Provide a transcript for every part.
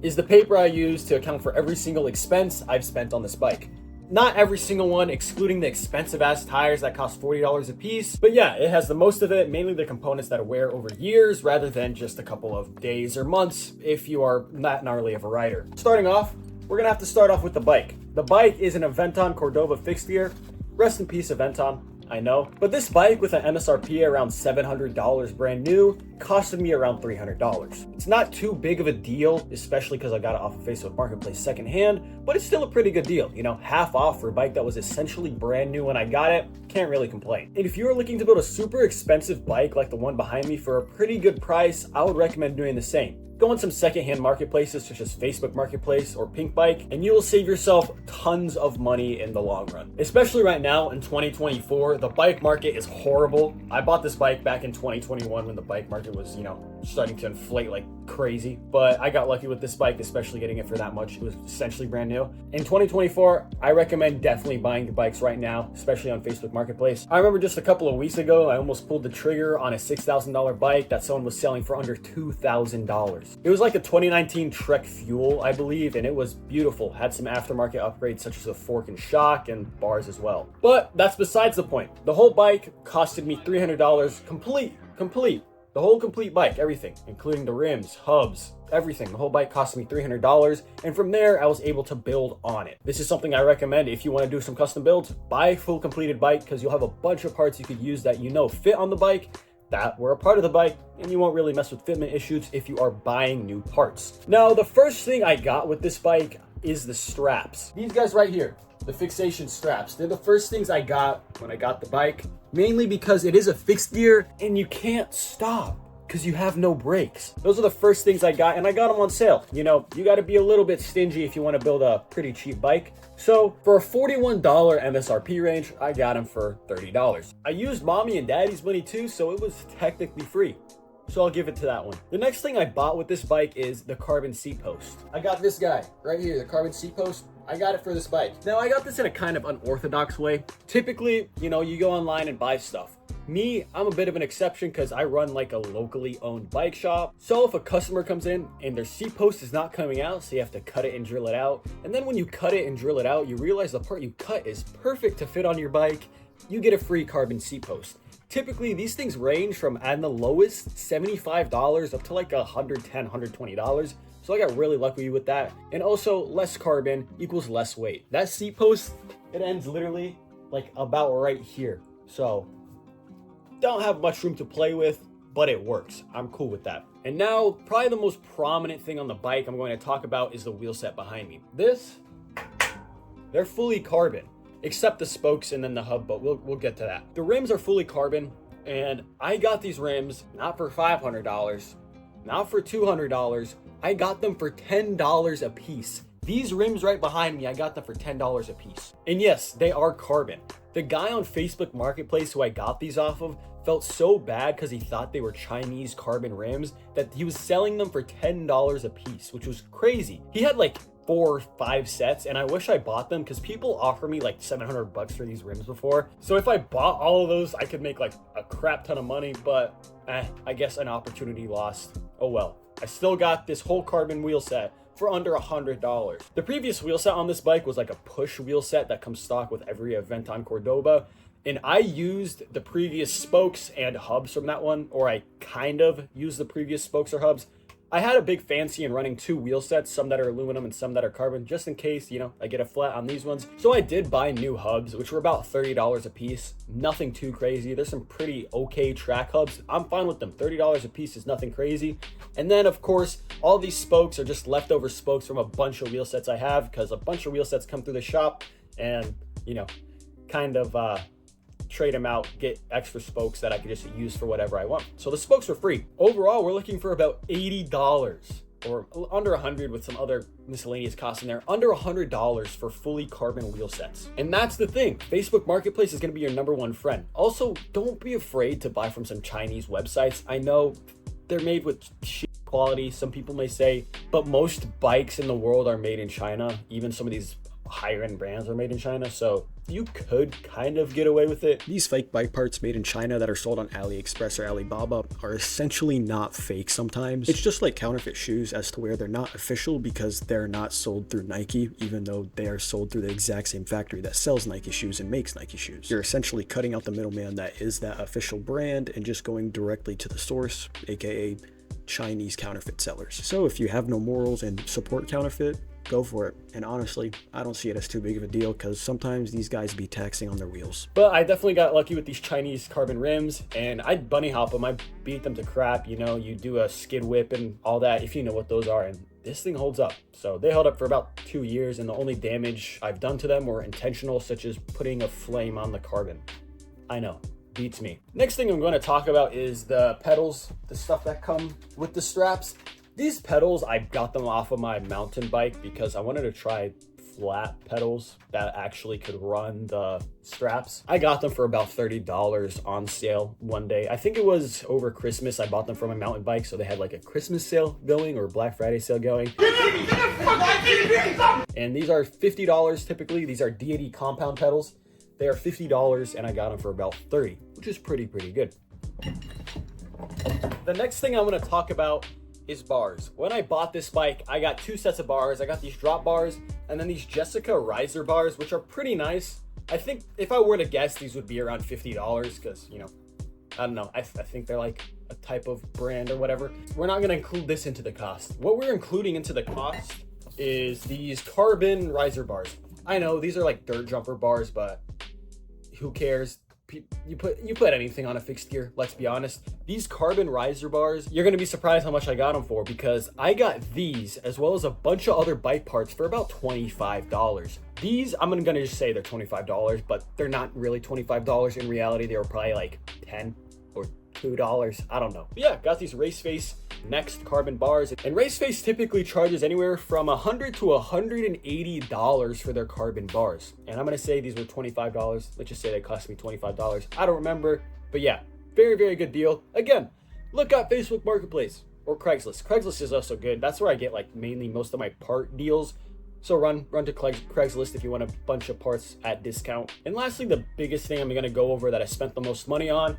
is the paper I use to account for every single expense I've spent on this bike. Not every single one, excluding the expensive ass tires that cost $40 a piece. But yeah, it has the most of it, mainly the components that wear over years rather than just a couple of days or months if you are not gnarly of a rider. Starting off, we're gonna have to start off with the bike. The bike is an Aventon Cordova fixed gear. Rest in peace, Aventon. I know. But this bike with an MSRP around $700 brand new costed me around $300. It's not too big of a deal, especially because I got it off of Facebook Marketplace secondhand, but it's still a pretty good deal. You know, half off for a bike that was essentially brand new when I got it. Can't really complain. And if you are looking to build a super expensive bike like the one behind me for a pretty good price, I would recommend doing the same. Go on some secondhand marketplaces such as Facebook Marketplace or Pink Bike, and you will save yourself tons of money in the long run. Especially right now in 2024, the bike market is horrible. I bought this bike back in 2021 when the bike market was, starting to inflate like crazy. But I got lucky with this bike, especially getting it for that much. It was essentially brand new. In 2024, I recommend definitely buying the bikes right now, especially on Facebook Marketplace. I remember just a couple of weeks ago, I almost pulled the trigger on a $6,000 bike that someone was selling for under $2,000. It was like a 2019 Trek Fuel, I believe, and it was beautiful. Had some aftermarket upgrades such as a fork and shock and bars as well. But that's besides the point. The whole bike costed me $300 complete. The whole complete bike, everything, including the rims, hubs, everything. The whole bike cost me $300, and from there, I was able to build on it. This is something I recommend if you want to do some custom builds. Buy a full completed bike because you'll have a bunch of parts you could use that fit on the bike, that were a part of the bike, and you won't really mess with fitment issues if you are buying new parts. Now, the first thing I got with this bike is the straps. These guys right here, the fixation straps. They're the first things I got when I got the bike, mainly because it is a fixed gear and you can't stop because you have no brakes. Those are the first things I got, and I got them on sale. You got to be a little bit stingy if you want to build a pretty cheap bike. So for a $41 MSRP range, I got them for $30. I used mommy and daddy's money too, so it was technically free. So I'll give it to that one. The next thing I bought with this bike is the carbon seat post. I got this guy right here, the carbon seat post. I got it for this bike. Now, I got this in a kind of unorthodox way. Typically, you go online and buy stuff. Me, I'm a bit of an exception because I run like a locally owned bike shop. So if a customer comes in and their seat post is not coming out, so you have to cut it and drill it out. And then when you cut it and drill it out, you realize the part you cut is perfect to fit on your bike. You get a free carbon seat post. Typically, these things range from, at the lowest, $75 up to like $110, $120. So I got really lucky with that. And also, less carbon equals less weight. That seat post, it ends literally like about right here. So don't have much room to play with, but it works. I'm cool with that. And now, probably the most prominent thing on the bike I'm going to talk about is the wheel set behind me. They're fully carbon, except the spokes and then the hub, but we'll get to that. The rims are fully carbon, and I got these rims not for $500, not for $200. I got them for $10 a piece. These rims right behind me, I got them for $10 a piece. And yes, they are carbon. The guy on Facebook Marketplace who I got these off of felt so bad because he thought they were Chinese carbon rims that he was selling them for $10 a piece, which was crazy. He had like 4 or 5 sets, and I wish I bought them because people offer me like $700 for these rims before. So if I bought all of those, I could make like a crap ton of money, but I guess an opportunity lost. Oh well. I still got this whole carbon wheel set for under $100. The previous wheel set on this bike was like a push wheel set that comes stock with every Aventon Cordova. And I used the previous spokes and hubs from that one, or I kind of used the previous spokes or hubs. I had a big fancy in running 2 wheel sets, some that are aluminum and some that are carbon, just in case, I get a flat on these ones. So I did buy new hubs, which were about $30 a piece. Nothing too crazy. There's some pretty okay track hubs. I'm fine with them. $30 a piece is nothing crazy. And then, of course, all these spokes are just leftover spokes from a bunch of wheel sets I have, because a bunch of wheel sets come through the shop and, kind of trade them out, get extra spokes that I could just use for whatever I want. So the spokes were free. Overall, we're looking for about $80 or under $100 with some other miscellaneous costs in there, under $100 for fully carbon wheel sets. And that's the thing. Facebook Marketplace is going to be your #1 friend. Also, don't be afraid to buy from some Chinese websites. I know they're made with shit quality, some people may say, but most bikes in the world are made in China. Even some of these higher end brands are made in China, so you could kind of get away with it. These fake bike parts made in China that are sold on AliExpress or Alibaba are essentially not fake sometimes. It's just like counterfeit shoes as to where they're not official because they're not sold through Nike, even though they are sold through the exact same factory that sells Nike shoes and makes Nike shoes. You're essentially cutting out the middleman that is that official brand and just going directly to the source, aka Chinese counterfeit sellers. So if you have no morals and support counterfeit, go for it. And honestly, I don't see it as too big of a deal because sometimes these guys be taxing on their wheels. But I definitely got lucky with these Chinese carbon rims, and I'd bunny hop them. I beat them to crap. You know, you do a skid whip and all that, if you know what those are. And this thing holds up. So they held up for about 2 years, and the only damage I've done to them were intentional, such as putting a flame on the carbon. I know, beats me. Next thing I'm going to talk about is the pedals, the stuff that come with the straps. These pedals, I got them off of my mountain bike because I wanted to try flat pedals that actually could run the straps. I got them for about $30 on sale one day. I think it was over Christmas. I bought them for my mountain bike, so they had like a Christmas sale going or Black Friday sale going. And these are $50 typically. These are deity compound pedals. They are $50 and I got them for about $30, which is pretty good. The next thing I'm going to talk about is bars. When I bought this bike, I got 2 sets of bars. I got these drop bars and then these Jessica riser bars, which are pretty nice. I think if I were to guess, these would be around $50 because, you know, I don't know. I think they're like a type of brand or whatever. We're not going to include this into the cost. What we're including into the cost is these carbon riser bars. I know these are like dirt jumper bars, but who cares? You put anything on a fixed gear, let's be honest. These carbon riser bars, you're gonna be surprised how much I got them for because I got these as well as a bunch of other bike parts for about $25. These, I'm gonna just say they're $25, but they're not really $25. In reality, they were probably like $10 or $2. I don't know. But yeah, got these Raceface Next carbon bars, and Raceface typically charges anywhere from $100 to $180 for their carbon bars. And I'm gonna say these were $25. Let's just say they cost me $25. I don't remember, but yeah, very good deal. Again, look at Facebook Marketplace or Craigslist. Craigslist is also good. That's where I get like mainly most of my part deals. So run to Craigslist if you want a bunch of parts at discount. And lastly, the biggest thing I'm gonna go over that I spent the most money on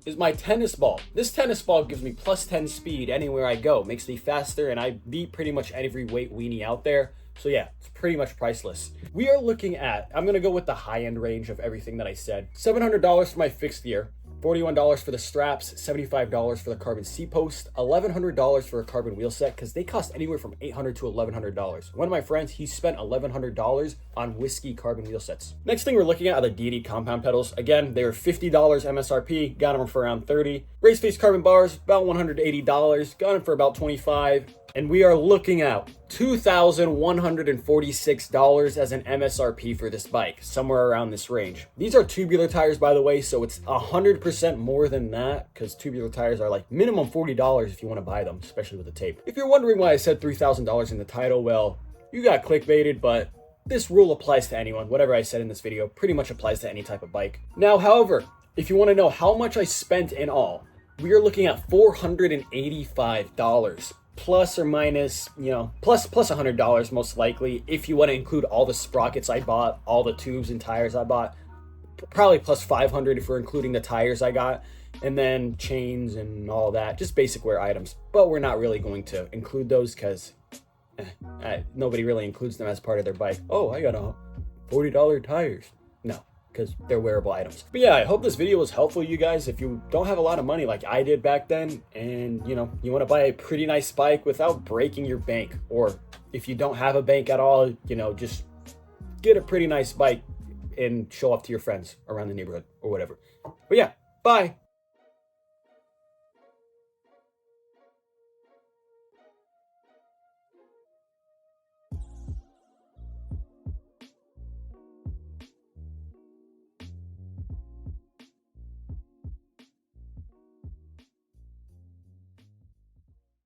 is my tennis ball. This tennis ball gives me plus 10 speed anywhere I go, makes me faster, and I beat pretty much every weight weenie out there. So yeah, it's pretty much priceless. We are looking at, I'm gonna go with the high end range of everything that I said. $700 for my fixed gear, $41 for the straps, $75 for the carbon seat post, $1,100 for a carbon wheel set, because they cost anywhere from $800 to $1,100. One of my friends, he spent $1,100 on whiskey carbon wheel sets. Next thing we're looking at are the deity compound pedals. Again, they were $50 MSRP, got them for around $30. Raceface carbon bars, about $180, got them for about $25. And we are looking at $2,146 as an MSRP for this bike, somewhere around this range. These are tubular tires, by the way, so it's 100% more than that, because tubular tires are like minimum $40 if you want to buy them, especially with the tape. If you're wondering why I said $3,000 in the title, well, you got clickbaited, but this rule applies to anyone. Whatever I said in this video pretty much applies to any type of bike. Now, however, if you want to know how much I spent in all, we are looking at $485. Plus or minus, you know, plus $100 most likely. If you want to include all the sprockets I bought, all the tubes and tires I bought, probably plus $500 if we're including the tires I got, and then chains and all that, just basic wear items. But we're not really going to include those because nobody really includes them as part of their bike. Oh, I got a $40 tires. No, because they're wearable items. But yeah, I hope this video was helpful, you guys. If you don't have a lot of money like I did back then, and you know, you want to buy a pretty nice bike without breaking your bank, or if you don't have a bank at all, you know, just get a pretty nice bike and show off to your friends around the neighborhood or whatever. But yeah, bye.